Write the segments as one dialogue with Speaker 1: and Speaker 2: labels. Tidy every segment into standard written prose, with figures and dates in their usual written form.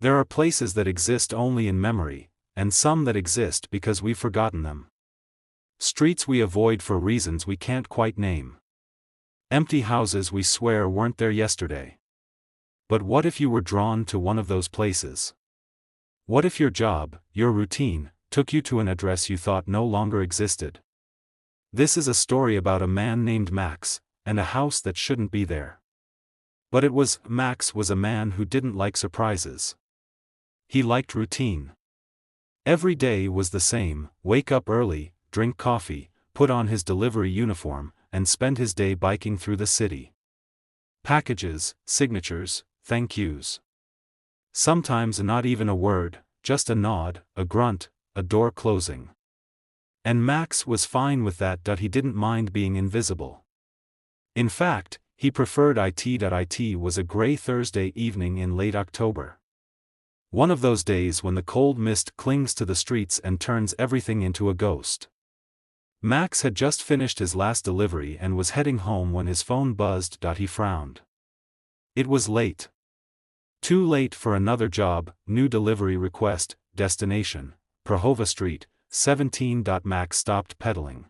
Speaker 1: There are places that exist only in memory, and some that exist because we've forgotten them. Streets we avoid for reasons we can't quite name. Empty houses we swear weren't there yesterday. But what if you were drawn to one of those places? What if your job, your routine, took you to an address you thought no longer existed? This is a story about a man named Max, and a house that shouldn't be there. But Max was a man who didn't like surprises. He liked routine. Every day was the same: wake up early, drink coffee, put on his delivery uniform, and spend his day biking through the city. Packages, signatures, thank yous. Sometimes not even a word, just a nod, a grunt, a door closing. And Max was fine with that. He didn't mind being invisible. In fact, he preferred it. It was a gray Thursday evening in late October. One of those days when the cold mist clings to the streets and turns everything into a ghost. Max had just finished his last delivery and was heading home when his phone buzzed. He frowned. It was late. Too late for another job. New delivery request, destination, Prahova Street, 17. Max stopped pedaling.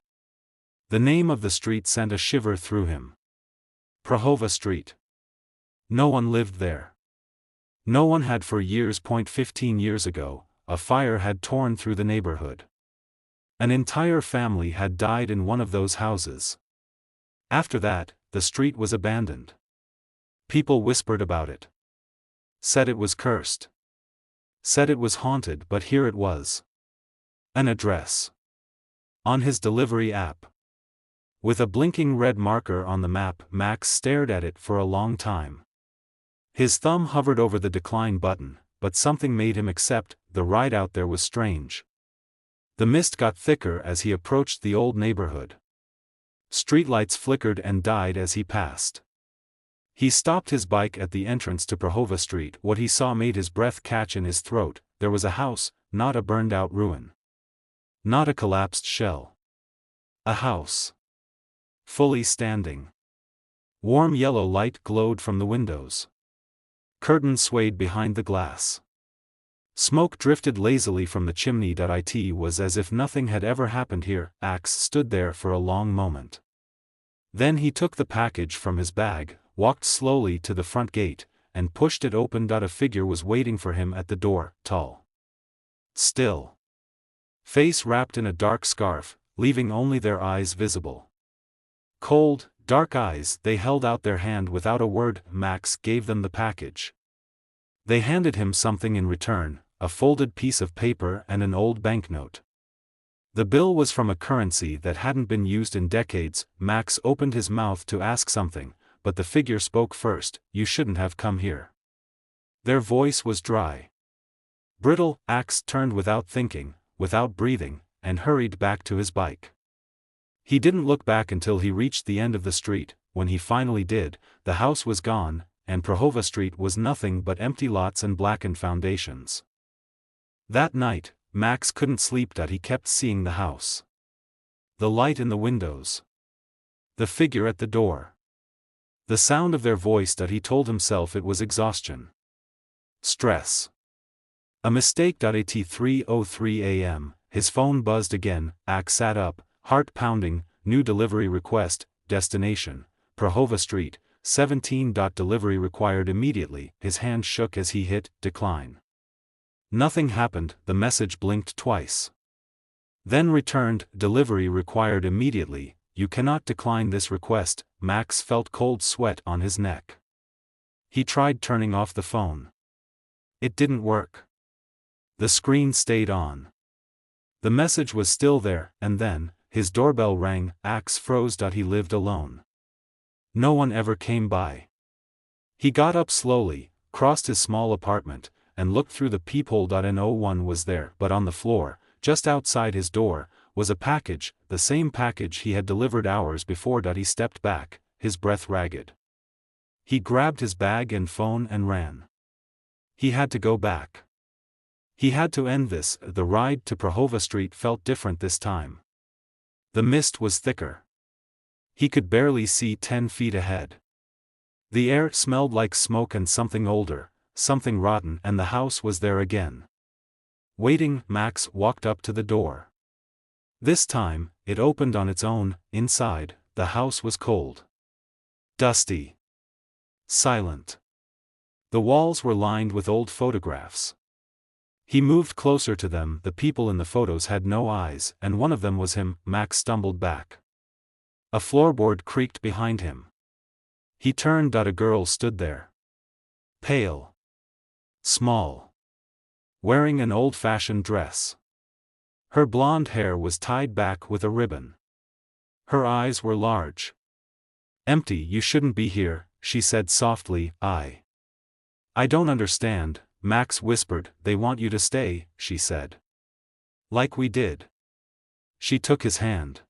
Speaker 1: The name of the street sent a shiver through him. Prahova Street. No one lived there. No one had for years. 15 years ago, a fire had torn through the neighborhood. An entire family had died in one of those houses. After that, the street was abandoned. People whispered about it. Said it was cursed. Said it was haunted, but here it was. An address. On his delivery app. With a blinking red marker on the map, Max stared at it for a long time. His thumb hovered over the decline button, but something made him accept. The ride out there was strange. The mist got thicker as he approached the old neighborhood. Streetlights flickered and died as he passed. He stopped his bike at the entrance to Prahova Street. What he saw made his breath catch in his throat. There was a house, not a burned-out ruin. Not a collapsed shell. A house. Fully standing. Warm yellow light glowed from the windows. Curtains swayed behind the glass. Smoke drifted lazily from the chimney. It was as if nothing had ever happened here. Max stood there for a long moment. Then he took the package from his bag, walked slowly to the front gate, and pushed it open. A figure was waiting for him at the door, tall. Still. Face wrapped in a dark scarf, leaving only their eyes visible. Cold, dark eyes. They held out their hand without a word. Max gave them the package. They handed him something in return, a folded piece of paper and an old banknote. The bill was from a currency that hadn't been used in decades. Max opened his mouth to ask something, but the figure spoke first. You shouldn't have come here. Their voice was dry. Brittle. Max turned without thinking, without breathing, and hurried back to his bike. He didn't look back until he reached the end of the street. When he finally did, the house was gone, and Prahova Street was nothing but empty lots and blackened foundations. That night, Max couldn't sleep. He kept seeing the house. The light in the windows. The figure at the door. The sound of their voice. He told himself it was exhaustion. Stress. A mistake. At 3:03 a.m., his phone buzzed again. Max sat up, heart pounding. New delivery request, destination, Prahova Street, 17. Delivery required immediately. His hand shook as he hit decline. Nothing happened. The message blinked twice. Then returned, delivery required immediately. You cannot decline this request. Max felt cold sweat on his neck. He tried turning off the phone. It didn't work. The screen stayed on. The message was still there, and then, his doorbell rang. Max froze. He lived alone. No one ever came by. He got up slowly, crossed his small apartment, and looked through the peephole. No one was there, but on the floor, just outside his door, was a package, the same package he had delivered hours before. He stepped back, his breath ragged. He grabbed his bag and phone and ran. He had to go back. He had to end this. The ride to Prahova Street felt different this time. The mist was thicker. He could barely see 10 feet ahead. The air smelled like smoke and something older, something rotten, and the house was there again. Waiting, Max walked up to the door. This time, it opened on its own. Inside, the house was cold. Dusty. Silent. The walls were lined with old photographs. He moved closer to them. The people in the photos had no eyes, and one of them was him. Max stumbled back. A floorboard creaked behind him. He turned. A girl stood there. Pale. Small. Wearing an old-fashioned dress. Her blonde hair was tied back with a ribbon. Her eyes were large. "Empty, you shouldn't be here," she said softly. I don't understand," Max whispered. "They want you to stay," she said. "Like we did." She took his hand.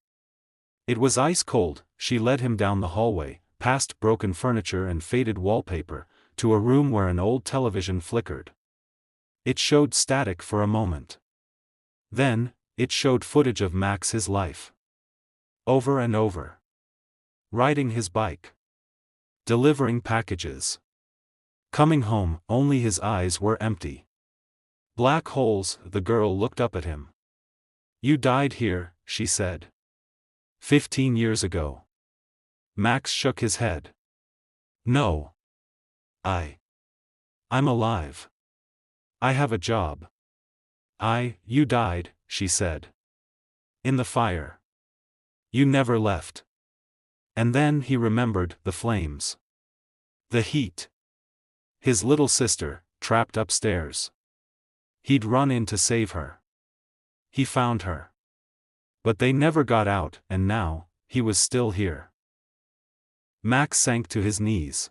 Speaker 1: It was ice cold. She led him down the hallway, past broken furniture and faded wallpaper, to a room where an old television flickered. It showed static for a moment. Then, it showed footage of Max's life. Over and over. Riding his bike. Delivering packages. Coming home, only his eyes were empty. Black holes. The girl looked up at him. "You died here," she said. 15 years ago. Max shook his head. "No. I'm alive. I have a job." You died," she said. "In the fire. You never left." And then he remembered the flames. The heat. His little sister, trapped upstairs. He'd run in to save her. He found her. But they never got out, and now, he was still here. Max sank to his knees.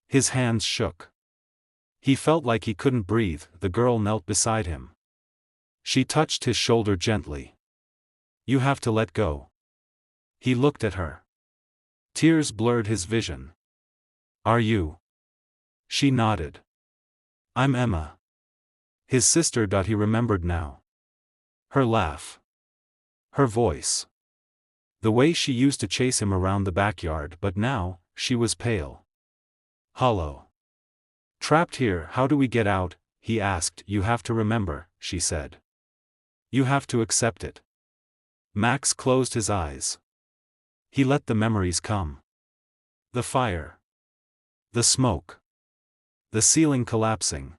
Speaker 1: His hands shook. He felt like he couldn't breathe. The girl knelt beside him. She touched his shoulder gently. "You have to let go." He looked at her. Tears blurred his vision. "Are you?" She nodded. "I'm Emma." His sister. He remembered now. Her laugh. Her voice. The way she used to chase him around the backyard, but now, she was pale. Hollow. "Trapped here, how do we get out?" he asked. "You have to remember," she said. "You have to accept it." Max closed his eyes. He let the memories come. The fire. The smoke. The ceiling collapsing.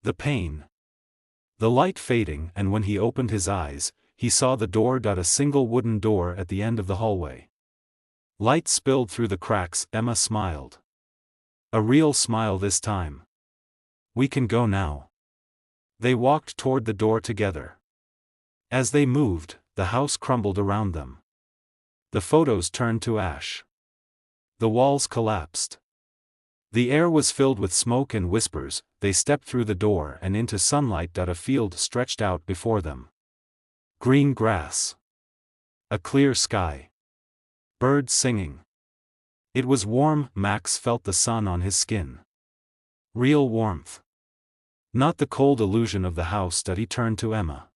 Speaker 1: The pain. The light fading, and when he opened his eyes, he saw the door. A single wooden door at the end of the hallway. Light spilled through the cracks. Emma smiled. A real smile this time. "We can go now." They walked toward the door together. As they moved, the house crumbled around them. The photos turned to ash. The walls collapsed. The air was filled with smoke and whispers. They stepped through the door and into sunlight. A field stretched out before them. Green grass. A clear sky. Birds singing. It was warm. Max felt the sun on his skin. Real warmth. Not the cold illusion of the house. He turned to Emma.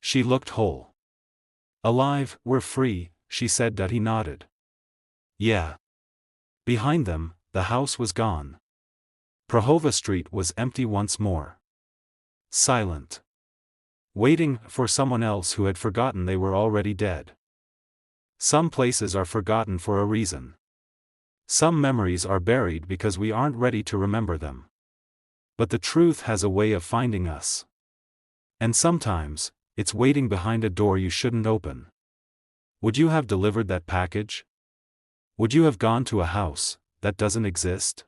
Speaker 1: She looked whole. "Alive, we're free," she said. He nodded. "Yeah." Behind them, the house was gone. Prahova Street was empty once more. Silent. Waiting for someone else who had forgotten they were already dead. Some places are forgotten for a reason. Some memories are buried because we aren't ready to remember them. But the truth has a way of finding us. And sometimes, it's waiting behind a door you shouldn't open. Would you have delivered that package? Would you have gone to a house that doesn't exist?